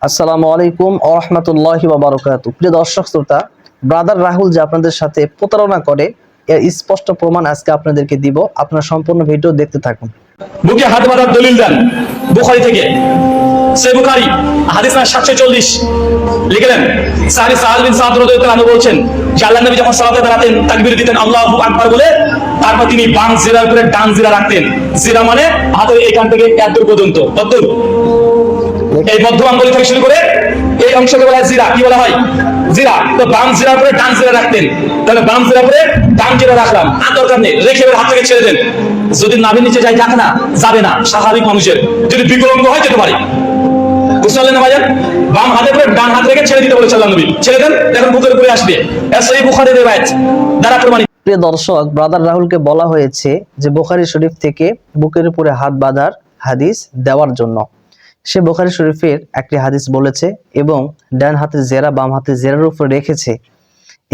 আসসালামু আলাইকুম ওয়া রাহমাতুল্লাহি ওয়া বারাকাতুহু। প্রিয় দর্শক শ্রোতা, ব্রাদার রাহুল যে আপনাদের সাথে প্রতারণা করে এর স্পষ্ট প্রমাণ আজকে আপনাদেরকে দিব। আপনারা সম্পূর্ণ ভিডিও দেখতে থাকুন। বুকে হাত বাঁধার দলিল দেন বুখারী থেকে। সে বুখারী হাদিস নাম্বার 740 লিখলেন, সাহাবী সাহাল বিন সাদ রাদিয়াল্লাহু আনহু বলছেন যে আল্লাহর নবী যখন সালাতে দাঁড়াতেন তাকবীর দিতেন আল্লাহু আকবার বলে, তারপর তিনি বাম জিরার উপরে ডান জিরা রাখতেন। জিরা মানে হাতের এইখান থেকে এত দূর পর্যন্ত, কতদূর? এই মধ্য আঙ্গুল থেকে শুরু করে এই অংশকে বলা হয় জিরা। কি বলা হয়? জিরা। তো বাম জিরার উপরে ডান জিরা রাখতেন। তাহলে বাম জিরার উপরে ডান জিরা রাখলাম, আর দরকার নেই, রেখে এবার হাত থেকে ছেড়ে দেন। যদি নাভির নিচে যায় যাক না, যাবে না, স্বাভাবিক মানুষের। যদি বিকলঙ্গ হয় যেতে পারে। বুঝতে পারলেন না ভাইজান? বাম হাতের উপরে ডান হাত রেখে ছেড়ে দিতে বলেছে আল্লাহর নবী। ছেড়ে দেন, দেখুন বুকের উপরে আসবে। এই বুখারীর রিওয়ায়াত দ্বারা প্রমাণিত। প্রিয় দর্শক, ব্রাদার রাহুলকে বলা হয়েছে যে বুখারী শরীফ থেকে বুকের উপরে হাত বাঁধার হাদিস দেওয়ার জন্য। সে বুখারী শরীফের একটি হাদিস বলেছে এবং ডান হাতে জেরা বাম হাতে জেরার উপরে রেখেছে।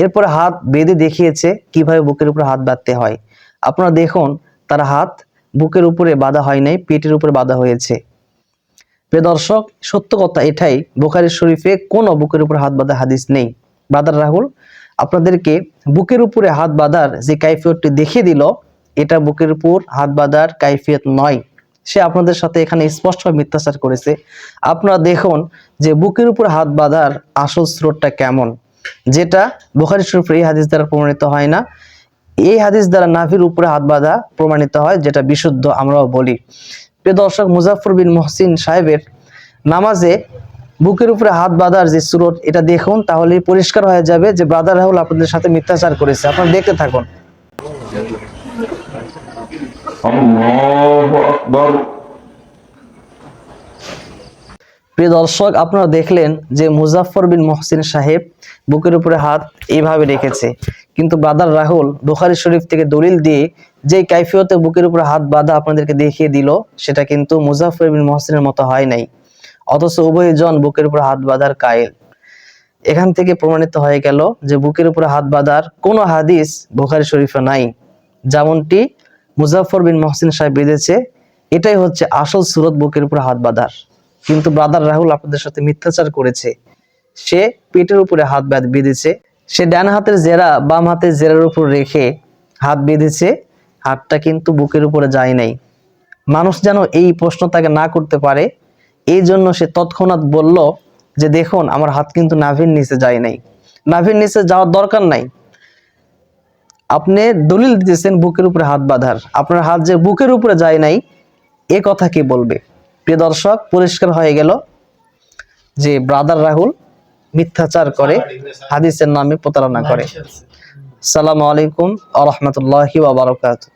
এরপরে হাত বেঁধে দেখিয়েছে কিভাবে বুকের উপরে হাত বাঁধতে হয়। আপনারা দেখুন, তার হাত বুকের উপরে বাঁধা হয় নাই, পেটের উপরে বাঁধা হয়েছে। প্রিয় দর্শক, সত্য কথা এটাই, বুখারী শরীফে কোনো বুকের উপরে হাত বাঁধা হাদিস নেই। ব্রাদার রাহুল আপনাদেরকে বুকের উপরে হাত বাঁধার যে কাইফিয়তটি দেখিয়ে দিল, এটা বুকের উপর হাত বাঁধার কাইফিয়ত নয়। সে আপনাদের সাথে এখানে স্পষ্টভাবে মিথ্যাচার করেছে। আপনারা দেখুন যে বুকের উপর হাত বাঁধার আসল স্রোতটা কেমন, যেটা বুখারী শরীফের এই হাদিস দ্বারা প্রমাণিত হয় না। এই হাদিস দ্বারা নাভির উপরে হাত বাঁধা প্রমাণিত হয়, যেটা বিশুদ্ধ আমরাও বলি। প্রিয় দর্শক, মুজাফফর বিন মুহসিন সাহেবের নামাজে বুকের উপরে হাত বাঁধার যে সুরত, এটা দেখুন, তাহলেই পরিষ্কার হয়ে যাবে যে ব্রাদার রাহুল আপনাদের সাথে মিথ্যাচার করেছে। আপনারা দেখতে থাকুন। আল্লাহু আকবার। প্রিয় দর্শক, আপনারা দেখলেন যে মুজাফফর বিন মুহসিন সাহেব বুকের উপরে হাত এইভাবে রেখেছে, কিন্তু ব্রাদার রাহুল বুখারী শরীফ থেকে দলিল দিয়ে যে কাইফিয়তে বুকের উপরে হাত বাঁধা আপনাদেরকে দেখিয়ে দিল, সেটা কিন্তু মুজাফফর বিন মুহসিনের মতো হয় নাই। অথচ উভয়জন বুকের উপরে হাত বাঁধার কায়েল। এখান থেকে প্রমাণিত হয়ে গেল যে বুকের উপরে হাত বাঁধার কোনো হাদিস বুখারী শরীফে নাই। যেমনটি মুজাফফর বিন মুহসিন সাহেব বেঁধেছে, এটাই হচ্ছে আসল সুরত বুকের উপরে হাত বাঁধার। কিন্তু ব্রাদার রাহুল আপনাদের সাথে মিথ্যাচার করেছে। সে পেটের উপরে হাত বেঁধেছে। সে ডান হাতের জেরা বাম হাতের জেরার উপর রেখে হাত বেঁধেছে, হাতটা কিন্তু বুকের উপরে যায় নাই। মানুষ যেন এই প্রশ্ন তাকে না করতে পারে, এই জন্য সে তৎক্ষণাৎ বলল যে দেখুন, আমার হাত কিন্তু নাভির নিচে যায় নাই। নাভির নিচে যাওয়ার দরকার নাই। আপনি দলিল দিতেছেন বুকের উপরে হাত বাঁধার, আপনার হাত যে বুকের উপরে যায় নাই, এ কথা কে বলবে? প্রিয় দর্শক, পরিষ্কার হয়ে গেল যে ব্রাদার রাহুল মিথ্যাচার করে, হাদিসের নামে প্রতারণা করে। আসসালামু আলাইকুম ওয়া রাহমাতুল্লাহি ওয়া বারাকাতুহু।